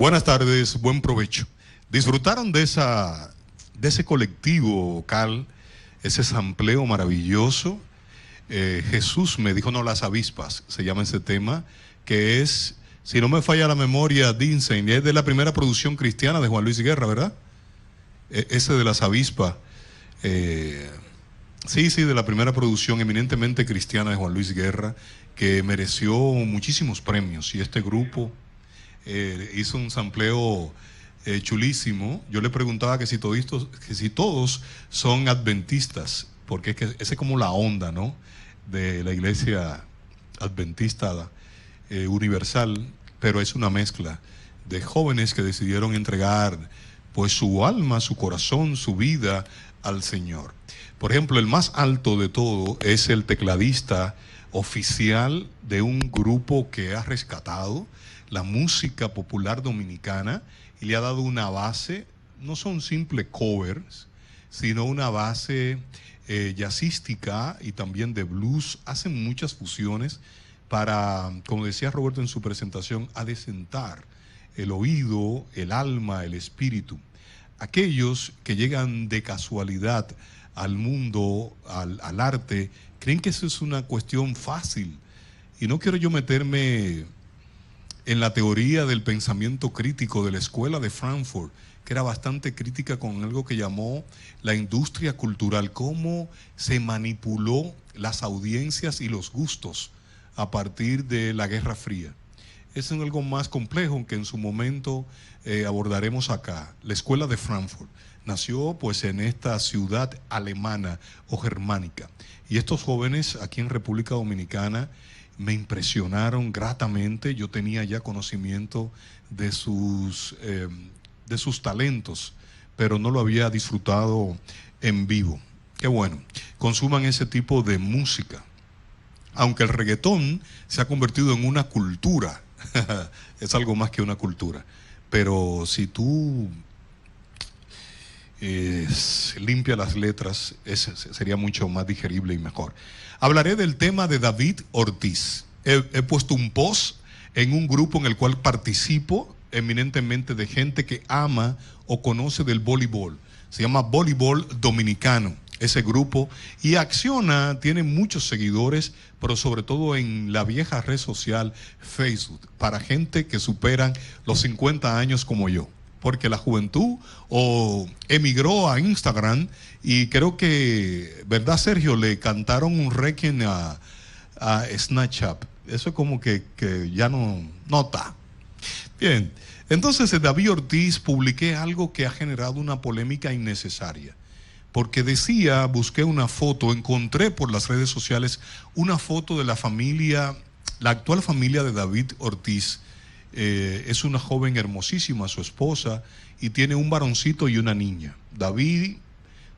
Buenas tardes, buen provecho. ¿Disfrutaron de ese colectivo vocal, ese sampleo maravilloso? Jesús me dijo, no, las avispas, se llama ese tema, que es, si no me falla la memoria, Dinsen, es de la primera producción cristiana de Juan Luis Guerra, ¿verdad? Ese de las avispas. Sí, de la primera producción eminentemente cristiana de Juan Luis Guerra, que mereció muchísimos premios. Y este grupo hizo un sampleo chulísimo. Yo le preguntaba que si todos son adventistas, porque es que esa es como la onda, ¿no?, de la iglesia adventista universal, pero es una mezcla de jóvenes que decidieron entregar pues su alma, su corazón, su vida al Señor. Por ejemplo, el más alto de todo es el tecladista oficial de un grupo que ha rescatado la música popular dominicana y le ha dado una base. No son simples covers, sino una base jazzística y también de blues. Hacen muchas fusiones para, como decía Roberto en su presentación, adecentar el oído, el alma, el espíritu. Aquellos que llegan de casualidad al mundo, al arte, creen que eso es una cuestión fácil. Y no quiero yo meterme en la teoría del pensamiento crítico de la escuela de Frankfurt, que era bastante crítica con algo que llamó la industria cultural, cómo se manipuló las audiencias y los gustos a partir de la Guerra Fría. Es algo más complejo que en su momento abordaremos acá. La escuela de Frankfurt nació pues en esta ciudad alemana o germánica. Y estos jóvenes aquí en República Dominicana me impresionaron gratamente. Yo tenía ya conocimiento de sus talentos, pero no lo había disfrutado en vivo. Qué bueno, consuman ese tipo de música. Aunque el reggaetón se ha convertido en una cultura, es algo más que una cultura. Pero si tú limpias las letras, sería mucho más digerible y mejor. Hablaré del tema de David Ortiz. He puesto un post en un grupo en el cual participo, eminentemente de gente que ama o conoce del voleibol. Se llama Voleibol Dominicano, ese grupo, y Acciona tiene muchos seguidores, pero sobre todo en la vieja red social Facebook, para gente que superan los 50 años como yo, porque la juventud o emigró a Instagram y creo que, ¿verdad, Sergio? Le cantaron un requiem a Snapchat. Eso es como que ya no está. Bien, entonces David Ortiz publiqué algo que ha generado una polémica innecesaria. Porque decía, busqué una foto, encontré por las redes sociales una foto de la familia, la actual familia de David Ortiz. Es una joven hermosísima, su esposa, y tiene un varoncito y una niña. David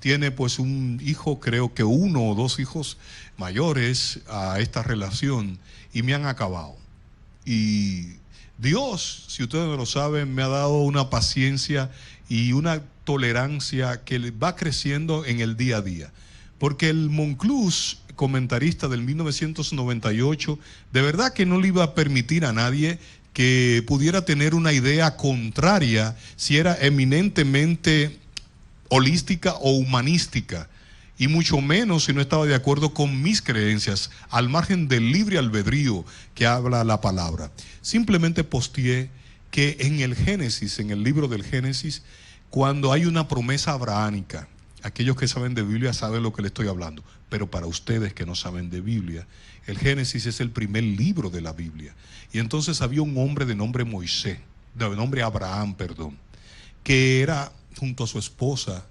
tiene pues un hijo, creo que uno o dos hijos mayores a esta relación, y me han acabado. Y Dios, si ustedes no lo saben, me ha dado una paciencia y una tolerancia que va creciendo en el día a día. Porque el Monclús, comentarista del 1998, de verdad que no le iba a permitir a nadie que pudiera tener una idea contraria si era eminentemente holística o humanística, y mucho menos si no estaba de acuerdo con mis creencias, al margen del libre albedrío que habla la palabra. Simplemente posteé que en el Génesis, en el libro del Génesis, cuando hay una promesa abrahámica, aquellos que saben de Biblia saben lo que le estoy hablando, pero para ustedes que no saben de Biblia, el Génesis es el primer libro de la Biblia. Y entonces había un hombre de nombre Moisés, de nombre Abraham, perdón, que era junto a su esposa,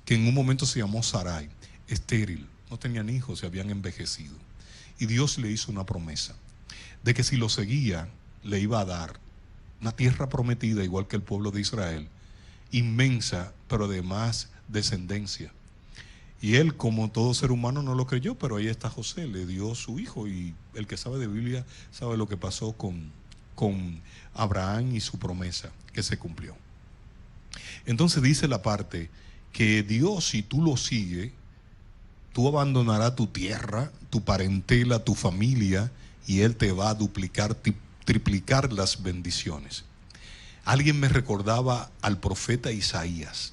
que en un momento se llamó Sarai, estéril, no tenían hijos, se habían envejecido. Y Dios le hizo una promesa de que si lo seguía, le iba a dar una tierra prometida, igual que el pueblo de Israel, inmensa, pero además descendencia. Y él, como todo ser humano, no lo creyó, pero ahí está José, le dio su hijo, y el que sabe de Biblia sabe lo que pasó con Abraham y su promesa, que se cumplió. Entonces dice la parte que Dios, si tú lo sigues, tú abandonarás tu tierra, tu parentela, tu familia, y Él te va a duplicar, triplicar las bendiciones. alguien me recordaba al profeta Isaías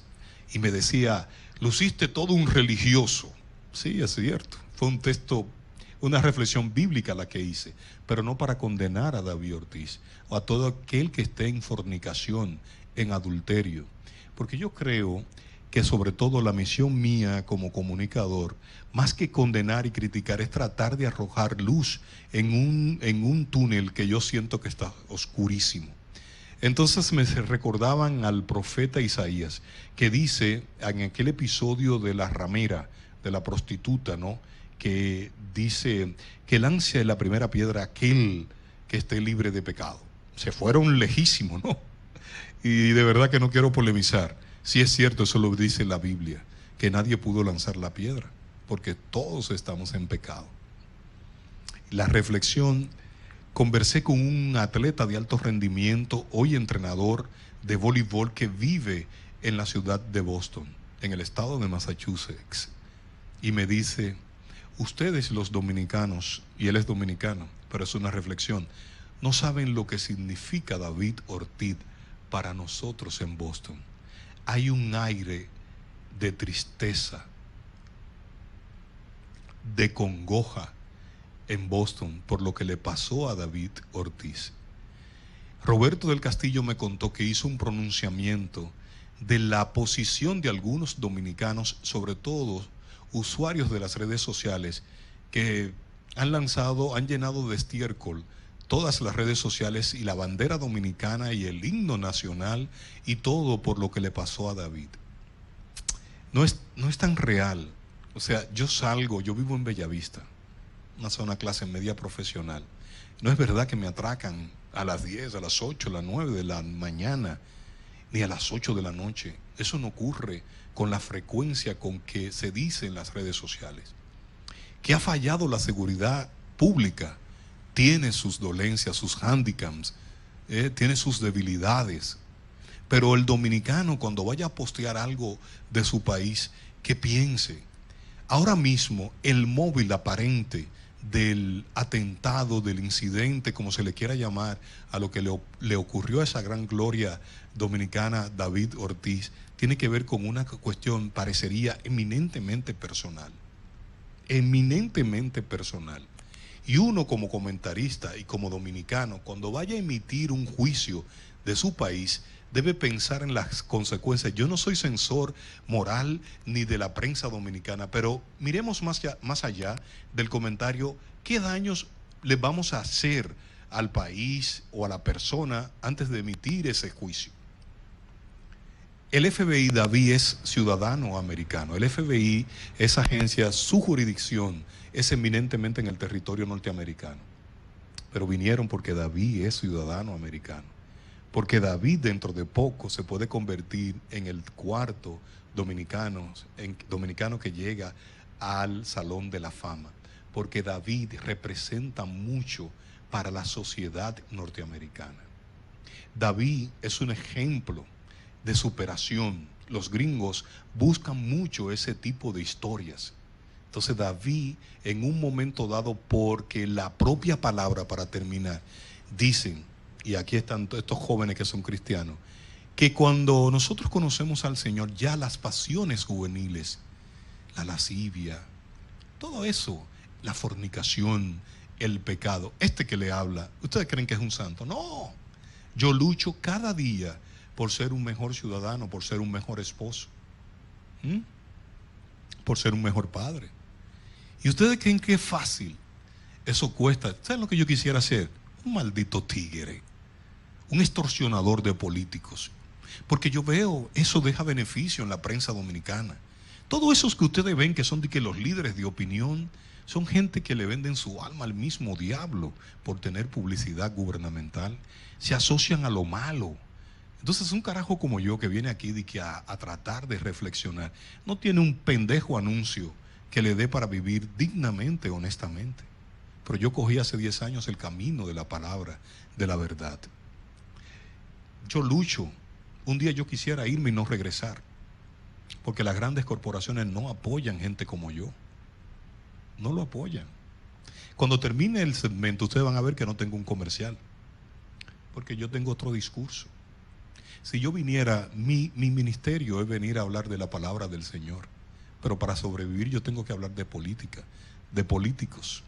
y me decía, luciste todo un religioso. Sí, es cierto, fue un texto, una reflexión bíblica la que hice, pero no para condenar a David Ortiz o a todo aquel que esté en fornicación, en adulterio, porque yo creo que sobre todo la misión mía como comunicador, más que condenar y criticar, es tratar de arrojar luz en un túnel que yo siento que está oscurísimo. Entonces me recordaban al profeta Isaías, que dice en aquel episodio de la ramera, de la prostituta, ¿no? Que dice que lance la primera piedra aquel que esté libre de pecado. Se fueron lejísimos, ¿no? Y de verdad que no quiero polemizar. Si es cierto, eso lo dice la Biblia, que nadie pudo lanzar la piedra, porque todos estamos en pecado. La reflexión, conversé con un atleta de alto rendimiento, hoy entrenador de voleibol, que vive en la ciudad de Boston, en el estado de Massachusetts, y me dice, ustedes los dominicanos, y él es dominicano, pero es una reflexión, no saben lo que significa David Ortiz para nosotros en Boston. Hay un aire de tristeza, de congoja en Boston por lo que le pasó a David Ortiz. Roberto del Castillo me contó que hizo un pronunciamiento de la posición de algunos dominicanos, sobre todo usuarios de las redes sociales, que han llenado de estiércol todas las redes sociales y la bandera dominicana y el himno nacional y todo por lo que le pasó a David. No es tan real. O sea, yo vivo en Bellavista, una zona clase media profesional. No es verdad que me atracan a las 10, a las 8, a las 9 de la mañana, ni a las 8 de la noche. Eso no ocurre con la frecuencia con que se dice en las redes sociales. Que ha fallado la seguridad pública, tiene sus dolencias, sus hándicaps, tiene sus debilidades. Pero el dominicano, cuando vaya a postear algo de su país, que piense, ahora mismo el móvil aparente del atentado, del incidente, como se le quiera llamar, a lo que le ocurrió a esa gran gloria dominicana, David Ortiz, tiene que ver con una cuestión, parecería eminentemente personal. Eminentemente personal. Y uno como comentarista y como dominicano, cuando vaya a emitir un juicio de su país, debe pensar en las consecuencias. Yo no soy censor moral ni de la prensa dominicana, pero miremos más allá del comentario, ¿qué daños le vamos a hacer al país o a la persona antes de emitir ese juicio? El FBI, David, es ciudadano americano. El FBI, esa agencia, su jurisdicción es eminentemente en el territorio norteamericano. Pero vinieron porque David es ciudadano americano. Porque David dentro de poco se puede convertir en el cuarto dominicano que llega al Salón de la Fama. Porque David representa mucho para la sociedad norteamericana. David es un ejemplo de superación. Los gringos buscan mucho ese tipo de historias. Entonces David, en un momento dado, porque la propia palabra, para terminar, dicen, y aquí están estos jóvenes que son cristianos, que cuando nosotros conocemos al Señor, ya las pasiones juveniles, la lascivia, todo eso, la fornicación, el pecado, que le habla, ¿ustedes creen que es un santo? No, yo lucho cada día por ser un mejor ciudadano, por ser un mejor esposo, por ser un mejor padre. ¿Y ustedes creen que es fácil? Eso cuesta. ¿Saben lo que yo quisiera hacer? Un maldito tigre, un extorsionador de políticos. Porque yo veo, eso deja beneficio en la prensa dominicana. Todos esos que ustedes ven que son de que los líderes de opinión, son gente que le venden su alma al mismo diablo por tener publicidad gubernamental. Se asocian a lo malo. Entonces un carajo como yo que viene aquí de que a tratar de reflexionar, no tiene un pendejo anuncio que le dé para vivir dignamente, honestamente. Pero yo cogí hace 10 años el camino de la palabra, de la verdad. Yo lucho. Un día yo quisiera irme y no regresar, porque las grandes corporaciones no apoyan gente como yo. No lo apoyan. Cuando termine el segmento, ustedes van a ver que no tengo un comercial, porque yo tengo otro discurso. Si yo viniera, mi ministerio es venir a hablar de la palabra del Señor. Pero para sobrevivir yo tengo que hablar de política, de políticos.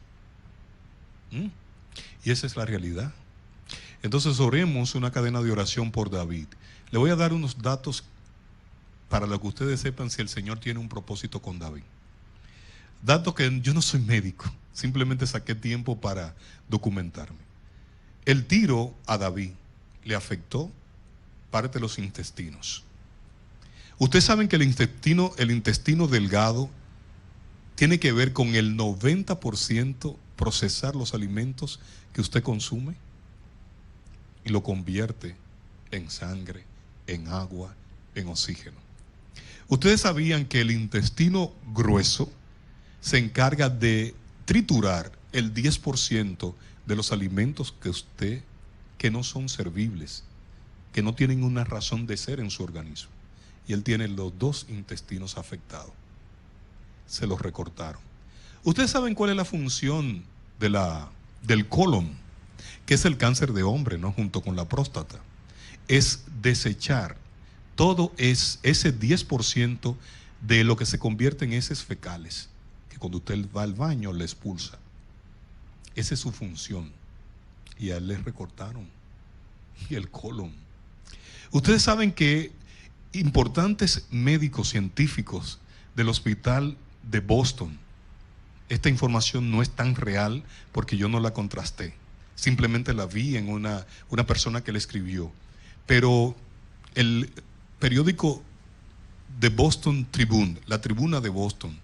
¿Mm? Y esa es la realidad. Entonces oremos una cadena de oración por David. Le voy a dar unos datos para lo que ustedes sepan si el Señor tiene un propósito con David. Datos que yo no soy médico, simplemente saqué tiempo para documentarme. El tiro a David le afectó parte de los intestinos. Ustedes saben que el intestino delgado tiene que ver con el 90% procesar los alimentos que usted consume y lo convierte en sangre, en agua, en oxígeno. Ustedes sabían que el intestino grueso se encarga de triturar el 10% de los alimentos que no son servibles, que no tienen una razón de ser en su organismo. Y él tiene los 2 intestinos afectados. Se los recortaron. Ustedes saben cuál es la función del colon, que es el cáncer de hombre, ¿no? Junto con la próstata. Es desechar todo ese 10% de lo que se convierte en heces fecales, que cuando usted va al baño le expulsa. Esa es su función. Y a él le recortaron. Y el colon. Ustedes saben que importantes médicos científicos del hospital de Boston, esta información no es tan real porque yo no la contrasté, simplemente la vi en una persona que la escribió, pero el periódico de Boston Tribune, la Tribuna de Boston,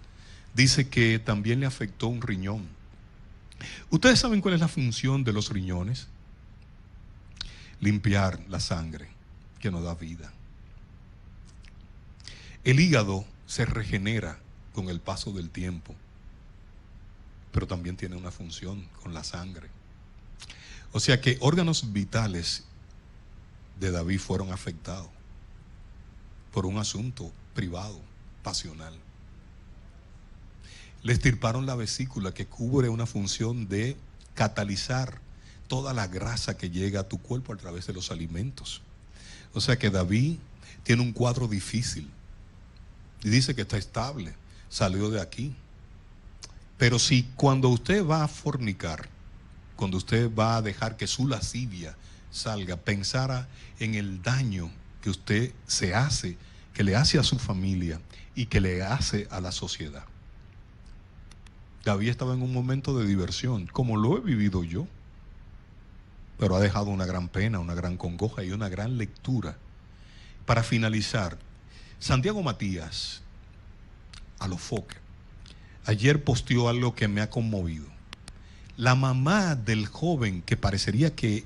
dice que también le afectó un riñón. ¿Ustedes saben cuál es la función de los riñones? Limpiar la sangre que nos da vida. El hígado se regenera con el paso del tiempo, pero también tiene una función con la sangre. O sea que órganos vitales de David fueron afectados por un asunto privado, pasional. Le extirparon la vesícula, que cubre una función de catalizar toda la grasa que llega a tu cuerpo a través de los alimentos. O sea que David tiene un cuadro difícil. Y dice que está estable, salió de aquí. Pero si cuando usted va a fornicar, cuando usted va a dejar que su lascivia salga, pensara en el daño que usted se hace, que le hace a su familia y que le hace a la sociedad. David estaba en un momento de diversión, como lo he vivido yo, pero ha dejado una gran pena, una gran congoja y una gran lectura. Para finalizar, Santiago Matías, a lo Foque, ayer posteó algo que me ha conmovido. La mamá del joven que parecería que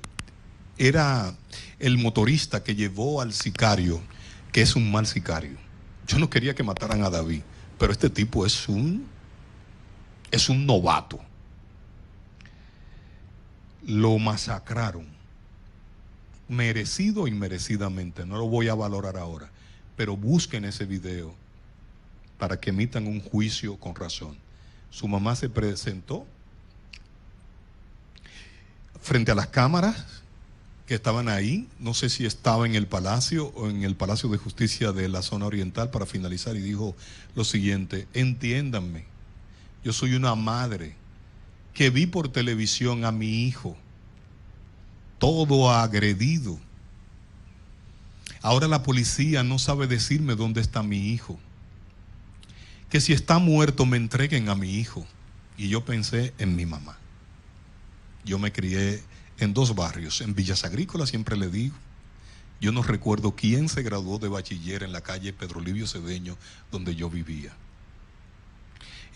era el motorista que llevó al sicario, que es un mal sicario. Yo no quería que mataran a David, pero este tipo es un novato. Lo masacraron, merecido o inmerecidamente, no lo voy a valorar ahora, pero busquen ese video para que emitan un juicio con razón. Su mamá se presentó frente a las cámaras que estaban ahí, no sé si estaba en el palacio o en el Palacio de Justicia de la zona oriental, para finalizar, y dijo lo siguiente: entiéndanme, yo soy una madre que vi por televisión a mi hijo todo agredido. Ahora la policía no sabe decirme dónde está mi hijo. Que si está muerto me entreguen a mi hijo. Y yo pensé en mi mamá. Yo me crié en 2 barrios. En Villas Agrícolas, siempre le digo, yo no recuerdo quién se graduó de bachiller en la calle Pedro Livio Cedeño, donde yo vivía.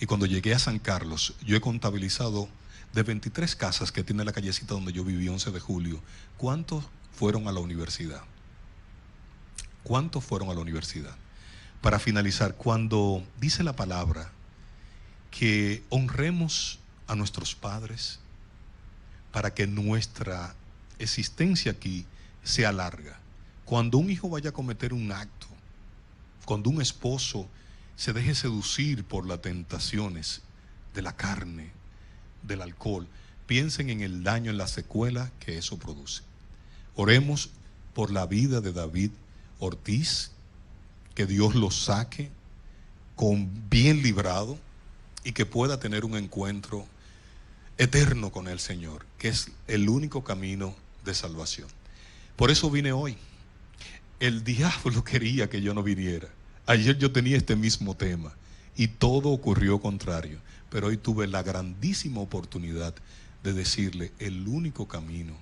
Y cuando llegué a San Carlos, yo he contabilizado de 23 casas que tiene la callecita donde yo viví, 11 de julio, ¿cuántos fueron a la universidad? ¿Cuántos fueron a la universidad? Para finalizar, cuando dice la palabra que honremos a nuestros padres para que nuestra existencia aquí sea larga, cuando un hijo vaya a cometer un acto, cuando un esposo se deje seducir por las tentaciones de la carne, del alcohol, piensen en el daño, en la secuela que eso produce. Oremos por la vida de David Ortiz, que Dios lo saque bien librado y que pueda tener un encuentro eterno con el Señor, que es el único camino de salvación. Por eso vine hoy. El diablo quería que yo no viniera. Ayer yo tenía este mismo tema y todo ocurrió contrario, pero hoy tuve la grandísima oportunidad de decirle: el único camino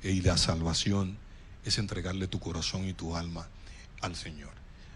y la salvación es entregarle tu corazón y tu alma al Señor.